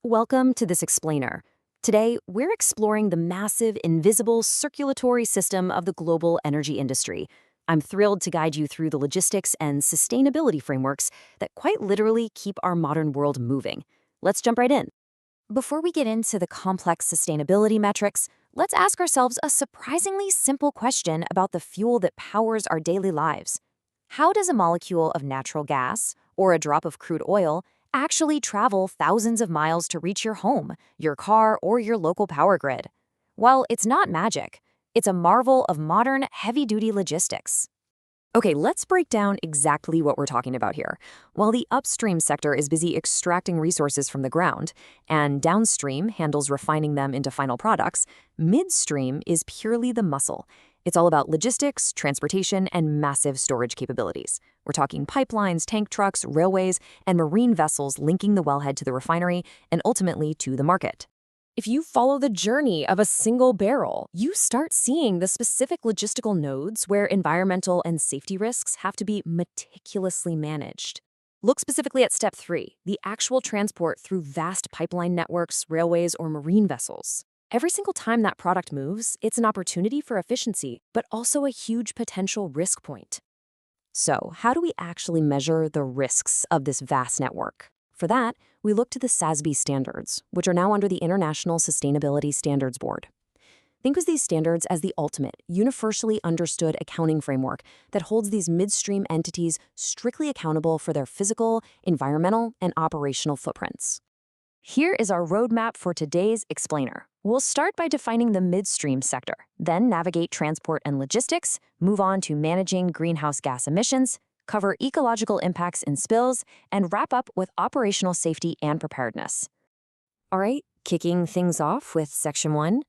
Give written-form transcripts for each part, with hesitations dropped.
Welcome to this explainer. Today, we're exploring the massive, invisible circulatory system of the global energy industry. I'm thrilled to guide you through the logistics and sustainability frameworks that quite literally keep our modern world moving. Let's jump right in. Before we get into the complex sustainability metrics, let's ask ourselves a surprisingly simple question about the fuel that powers our daily lives. How does a molecule of natural gas, or a drop of crude oil, actually travel thousands of miles to reach your home, your car, or your local power grid? Well, it's not magic. It's a marvel of modern, heavy-duty logistics. Okay, let's break down exactly what we're talking about here. While the upstream sector is busy extracting resources from the ground, and downstream handles refining them into final products, midstream is purely the muscle. It's all about logistics, transportation, and massive storage capabilities. We're talking pipelines, tank trucks, railways, and marine vessels linking the wellhead to the refinery and ultimately to the market. If you follow the journey of a single barrel, you start seeing the specific logistical nodes where environmental and safety risks have to be meticulously managed. Look specifically at Step 3, the actual transport through vast pipeline networks, railways, or marine vessels. Every single time that product moves, it's an opportunity for efficiency, but also a huge potential risk point. So, how do we actually measure the risks of this vast network? For that, we look to the SASB standards, which are now under the International Sustainability Standards Board. Think of these standards as the ultimate, universally understood accounting framework that holds these midstream entities strictly accountable for their physical, environmental, and operational footprints. Here is our roadmap for today's explainer. We'll start by defining the midstream sector, then navigate transport and logistics, move on to managing greenhouse gas emissions, cover ecological impacts and spills, and wrap up with operational safety and preparedness. All right, kicking things off with Section 1,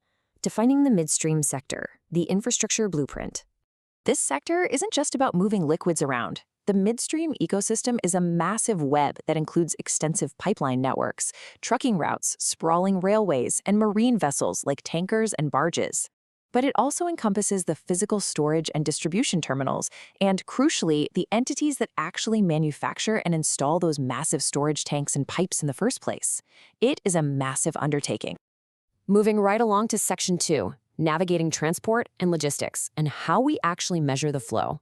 defining the midstream sector, the infrastructure blueprint. This sector isn't just about moving liquids around. The midstream ecosystem is a massive web that includes extensive pipeline networks, trucking routes, sprawling railways, and marine vessels like tankers and barges. But it also encompasses the physical storage and distribution terminals, and crucially, the entities that actually manufacture and install those massive storage tanks and pipes in the first place. It is a massive undertaking. Moving right along to Section 2, navigating transport and logistics, and how we actually measure the flow.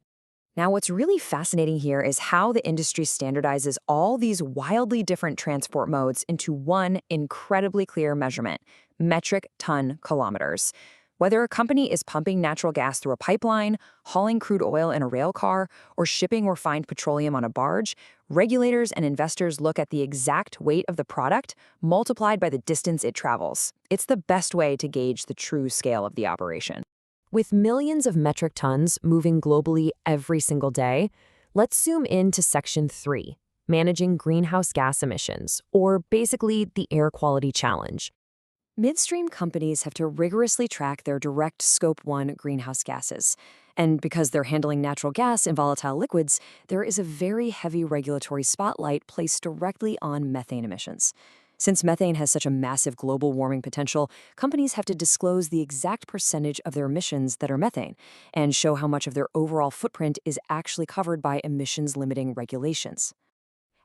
Now, what's really fascinating here is how the industry standardizes all these wildly different transport modes into one incredibly clear measurement: metric ton kilometers. Whether a company is pumping natural gas through a pipeline, hauling crude oil in a rail car, or shipping refined petroleum on a barge, regulators and investors look at the exact weight of the product multiplied by the distance it travels. It's the best way to gauge the true scale of the operation. With millions of metric tons moving globally every single day, let's zoom in to Section 3, managing greenhouse gas emissions, or basically the air quality challenge. Midstream companies have to rigorously track their direct Scope 1 greenhouse gases. And because they're handling natural gas and volatile liquids, there is a very heavy regulatory spotlight placed directly on methane emissions. Since methane has such a massive global warming potential, companies have to disclose the exact percentage of their emissions that are methane and show how much of their overall footprint is actually covered by emissions-limiting regulations.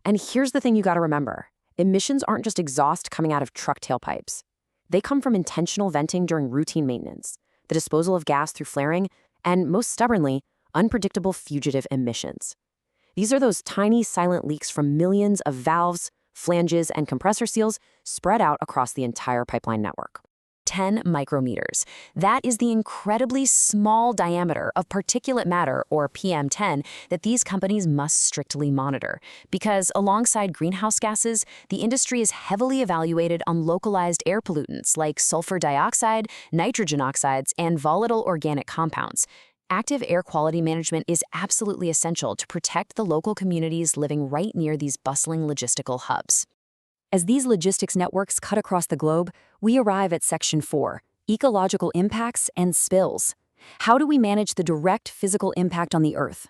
And here's the thing you gotta remember. Emissions aren't just exhaust coming out of truck tailpipes. They come from intentional venting during routine maintenance, the disposal of gas through flaring, and most stubbornly, unpredictable fugitive emissions. These are those tiny silent leaks from millions of valves, flanges, and compressor seals spread out across the entire pipeline network. 10 micrometers. That is the incredibly small diameter of particulate matter, or PM10, that these companies must strictly monitor. Because alongside greenhouse gases, the industry is heavily evaluated on localized air pollutants like sulfur dioxide, nitrogen oxides, and volatile organic compounds. Active air quality management is absolutely essential to protect the local communities living right near these bustling logistical hubs. As these logistics networks cut across the globe, we arrive at Section 4, ecological impacts and spills. How do we manage the direct physical impact on the Earth?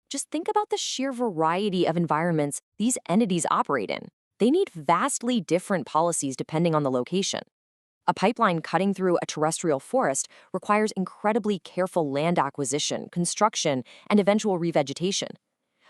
Just think about the sheer variety of environments these entities operate in. They need vastly different policies depending on the location. A pipeline cutting through a terrestrial forest requires incredibly careful land acquisition, construction, and eventual revegetation.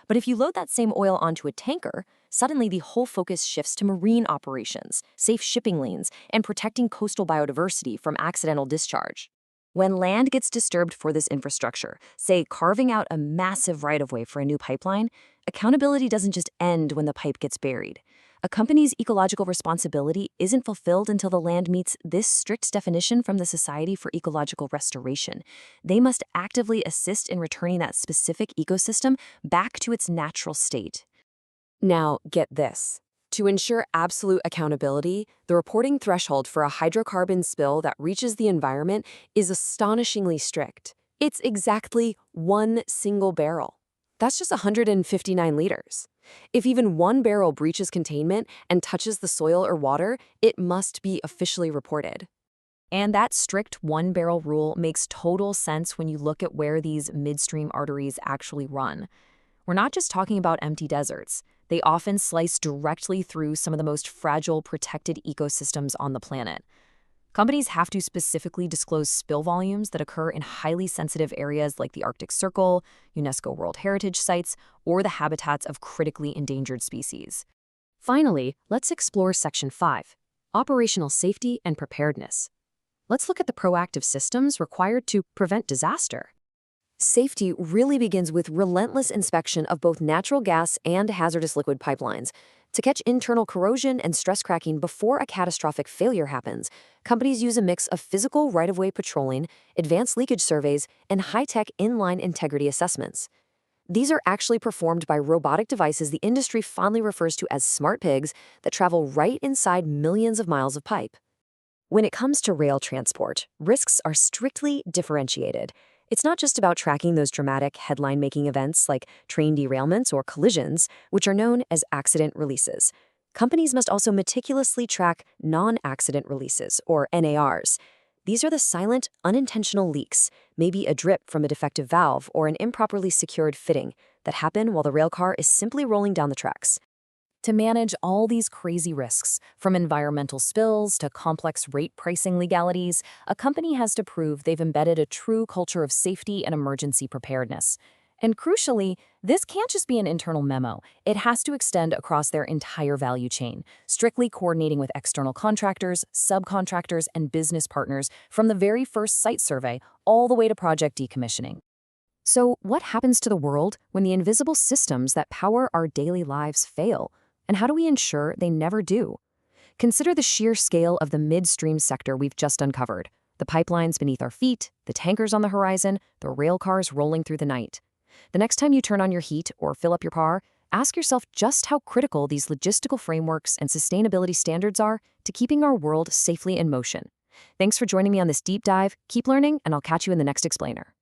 But if you load that same oil onto a tanker, suddenly the whole focus shifts to marine operations, safe shipping lanes, and protecting coastal biodiversity from accidental discharge. When land gets disturbed for this infrastructure, say carving out a massive right-of-way for a new pipeline, accountability doesn't just end when the pipe gets buried. A company's ecological responsibility isn't fulfilled until the land meets this strict definition from the Society for Ecological Restoration. They must actively assist in returning that specific ecosystem back to its natural state. Now, get this. To ensure absolute accountability, the reporting threshold for a hydrocarbon spill that reaches the environment is astonishingly strict. It's exactly 1 single barrel. That's just 159 liters. If even 1 barrel breaches containment and touches the soil or water, it must be officially reported. And that strict 1 barrel rule makes total sense when you look at where these midstream arteries actually run. We're not just talking about empty deserts. They often slice directly through some of the most fragile, protected ecosystems on the planet. Companies have to specifically disclose spill volumes that occur in highly sensitive areas like the Arctic Circle, UNESCO World Heritage Sites, or the habitats of critically endangered species. Finally, let's explore Section 5, Operational Safety and Preparedness. Let's look at the proactive systems required to prevent disaster. Safety really begins with relentless inspection of both natural gas and hazardous liquid pipelines. To catch internal corrosion and stress cracking before a catastrophic failure happens, companies use a mix of physical right-of-way patrolling, advanced leakage surveys, and high-tech inline integrity assessments. These are actually performed by robotic devices the industry fondly refers to as smart pigs that travel right inside millions of miles of pipe. When it comes to rail transport, risks are strictly differentiated. It's not just about tracking those dramatic headline-making events like train derailments or collisions, which are known as accident releases. Companies must also meticulously track non-accident releases, or NARs. These are the silent, unintentional leaks, maybe a drip from a defective valve or an improperly secured fitting, that happen while the railcar is simply rolling down the tracks. To manage all these crazy risks, from environmental spills to complex rate pricing legalities, a company has to prove they've embedded a true culture of safety and emergency preparedness. And crucially, this can't just be an internal memo. It has to extend across their entire value chain, strictly coordinating with external contractors, subcontractors, and business partners from the very first site survey all the way to project decommissioning. So, what happens to the world when the invisible systems that power our daily lives fail? And how do we ensure they never do? Consider the sheer scale of the midstream sector we've just uncovered. The pipelines beneath our feet, the tankers on the horizon, the rail cars rolling through the night. The next time you turn on your heat or fill up your car, ask yourself just how critical these logistical frameworks and sustainability standards are to keeping our world safely in motion. Thanks for joining me on this deep dive. Keep learning, and I'll catch you in the next explainer.